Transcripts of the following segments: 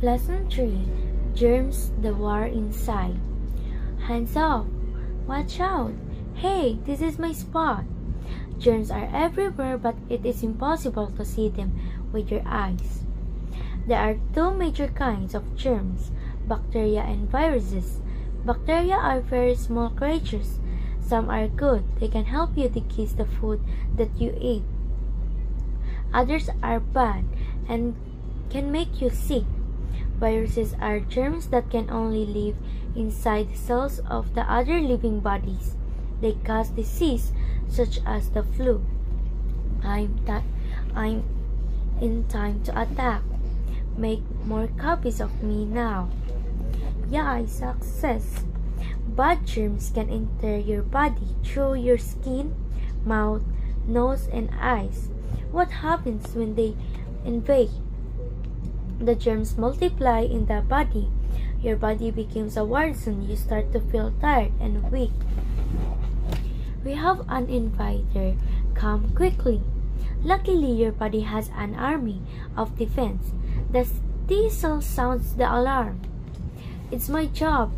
Lesson 3. Germs, the war inside. Hands off! Watch out! Hey, this is my spot! Germs are everywhere, but it is impossible to see them with your eyes. There are two major kinds of germs, bacteria and viruses. Bacteria are very small creatures. Some are good. They can help you decrease the food that you eat. Others are bad and can make you sick. Viruses are germs that can only live inside the cells of the other living bodies. They cause disease such as the flu. I'm in time to attack. Make more copies of me now. Yeah, success. Bad germs can enter your body through your skin, mouth, nose, and eyes. What happens when they invade? The germs multiply in the body. Your body becomes a war zone. You start to feel tired and weak. We have an invader. Come quickly. Luckily, your body has an army of defense. The T cell sounds the alarm. It's my job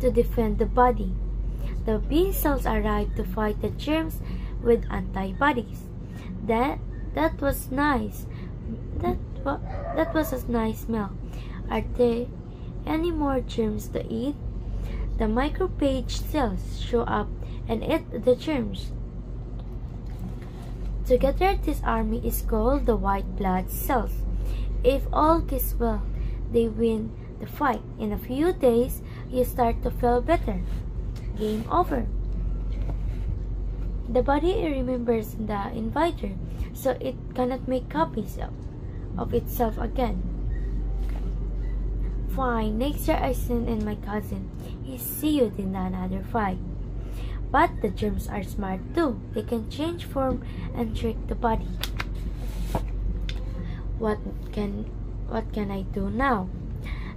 to defend the body. The B cells arrive to fight the germs with antibodies. That was nice. That was a nice smell. Are there any more germs to eat? The macrophage cells show up and eat the germs. Together, this army is called the white blood cells. If all goes well, they win the fight. In a few days, you start to feel better. Game over. The body remembers the invader, so it cannot make copies of itself again. Fine, next year I send in my cousin. He see you in another fight. But the germs are smart too. They can change form and trick the body. What can I do now?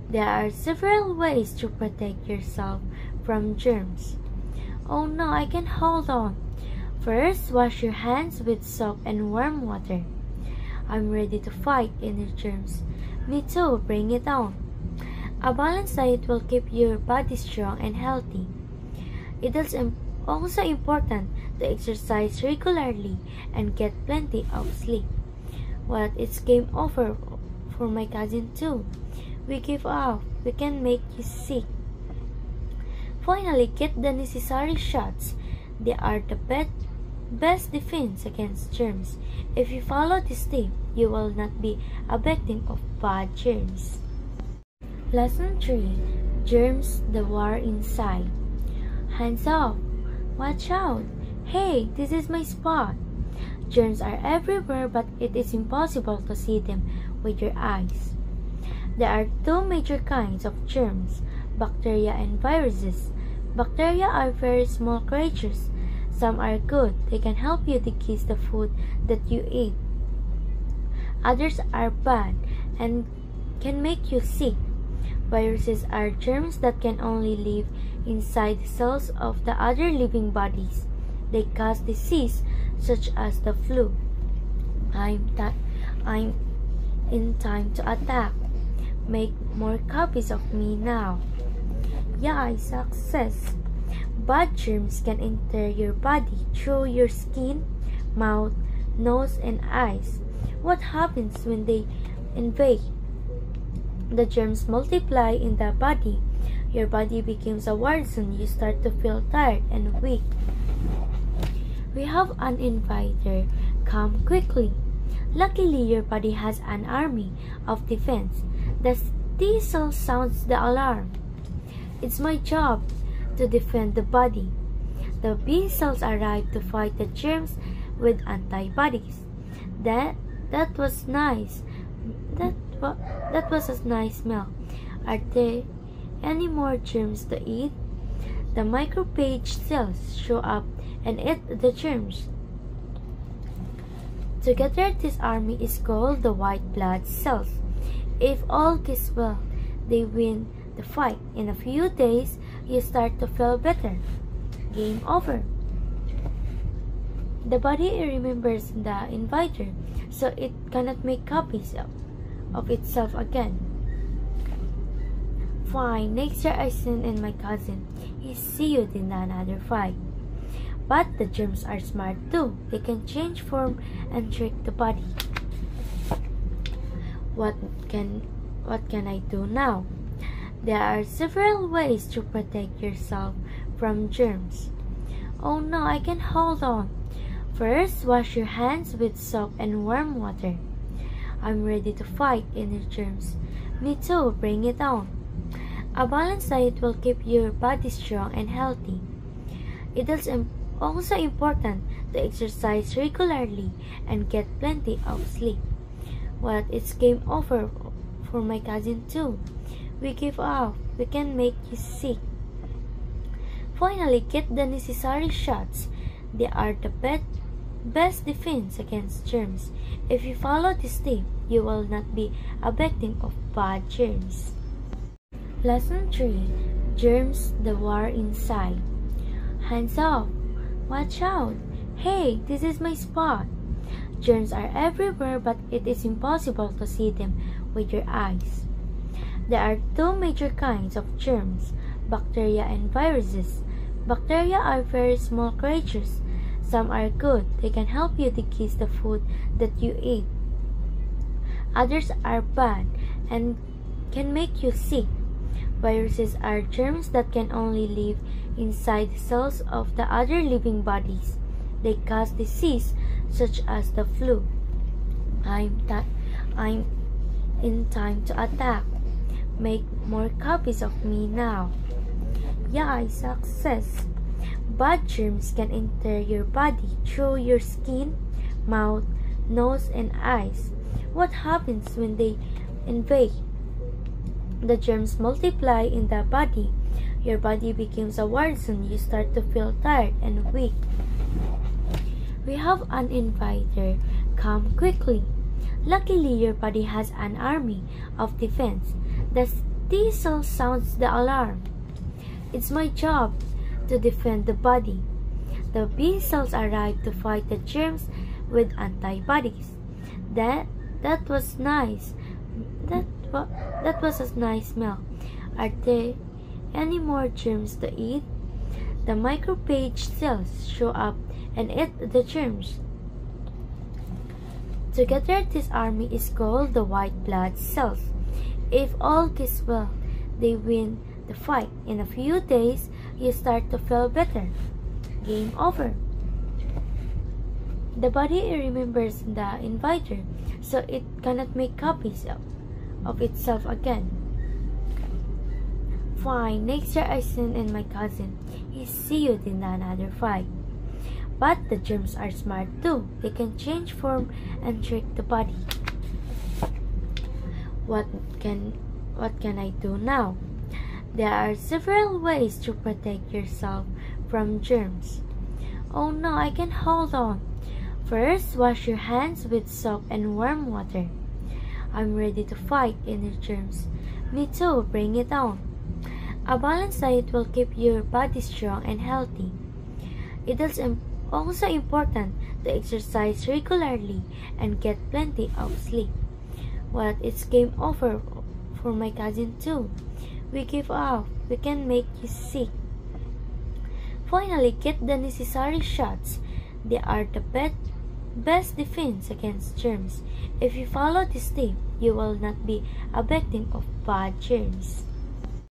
There are several ways to protect yourself from germs. Oh no, I can hold on. First, wash your hands with soap and warm water. I'm ready to fight any germs. Me too, bring it on. A balanced diet will keep your body strong and healthy. It is also important to exercise regularly and get plenty of sleep. Well, it's game over for my cousin too. We give up. We can make you sick. Finally, get the necessary shots. They are the best defense against germs. If you follow this tip, you will not be a victim of bad germs. Lesson 3. Germs, the war inside. Hands off! Watch out! Hey, this is my spot! Germs are everywhere, but it is impossible to see them with your eyes. There are two major kinds of germs, bacteria and viruses. Bacteria are very small creatures. Some are good. They can help you decrease the food that you eat. Others are bad and can make you sick. Viruses are germs that can only live inside the cells of the other living bodies. They cause disease such as the flu. I'm in time to attack. Make more copies of me now. Yeah, success. Bad germs can enter your body through your skin, mouth, nose, and eyes. What happens when they invade? The germs multiply in the body. Your body becomes a war zone. You start to feel tired and weak. We have an invader. Come quickly. Luckily, your body has an army of defense. The T cell sounds the alarm. It's my job to defend the body. The B cells arrive to fight the germs with antibodies. That was nice. That was a nice smell. Are there any more germs to eat? The macrophage cells show up and eat the germs. Together, this army is called the white blood cells. If all goes well, they win the fight. In a few days, you start to feel better. Game over. The body remembers the invader, so it cannot make copies of itself again. Fine, next year I send in my cousin. He see you in another fight. But the germs are smart too. They can change form and trick the body. What can I do now? There are several ways to protect yourself from germs. Oh no, I can hold on. First, wash your hands with soap and warm water. I'm ready to fight any germs. Me too, bring it on. A balanced diet will keep your body strong and healthy. It is also important to exercise regularly and get plenty of sleep. Well, it's game over for my cousin too. We give up. We can make you sick. Finally, get the necessary shots. They are the best defense against germs. If you follow this tip, you will not be a victim of bad germs. Lesson 3. Germs, the war inside. Hands off. Watch out. Hey, this is my spot. Germs are everywhere, but it is impossible to see them with your eyes. There are two major kinds of germs, bacteria and viruses. Bacteria are very small creatures. Some are good. They can help you decrease the food that you eat. Others are bad and can make you sick. Viruses are germs that can only live inside the cells of the other living bodies. They cause disease such as the flu. I'm in time to attack. Make more copies of me now. Yeah, success. Bad germs can enter your body through your skin, mouth, nose, and eyes. What happens when they invade? The germs multiply in the body. Your body becomes a war zone. You start to feel tired and weak. We have an invader. Come quickly. Luckily, your body has an army of defense. The T cell sounds the alarm. It's my job to defend the body. The B cells arrive to fight the germs with antibodies. That was nice. That was a nice meal. Are there any more germs to eat? The macrophage cells show up and eat the germs. Together, this army is called the white blood cells. If all goes well, they win the fight. In a few days, you start to feel better. Game over. The body remembers the invader, so it cannot make copies of itself again. Fine, next year I send in my cousin. He see you in another fight. But the germs are smart too. They can change form and trick the body. What can I do now? There are several ways to protect yourself from germs. Oh no, I can hold on. First, wash your hands with soap and warm water. I'm ready to fight any germs. Me too, bring it on. A balanced diet will keep your body strong and healthy. It is also important to exercise regularly and get plenty of sleep. Well, it's game over for my cousin too. We give up. We can make you sick. Finally, get the necessary shots. They are the best defense against germs. If you follow this tip, you will not be a victim of bad germs.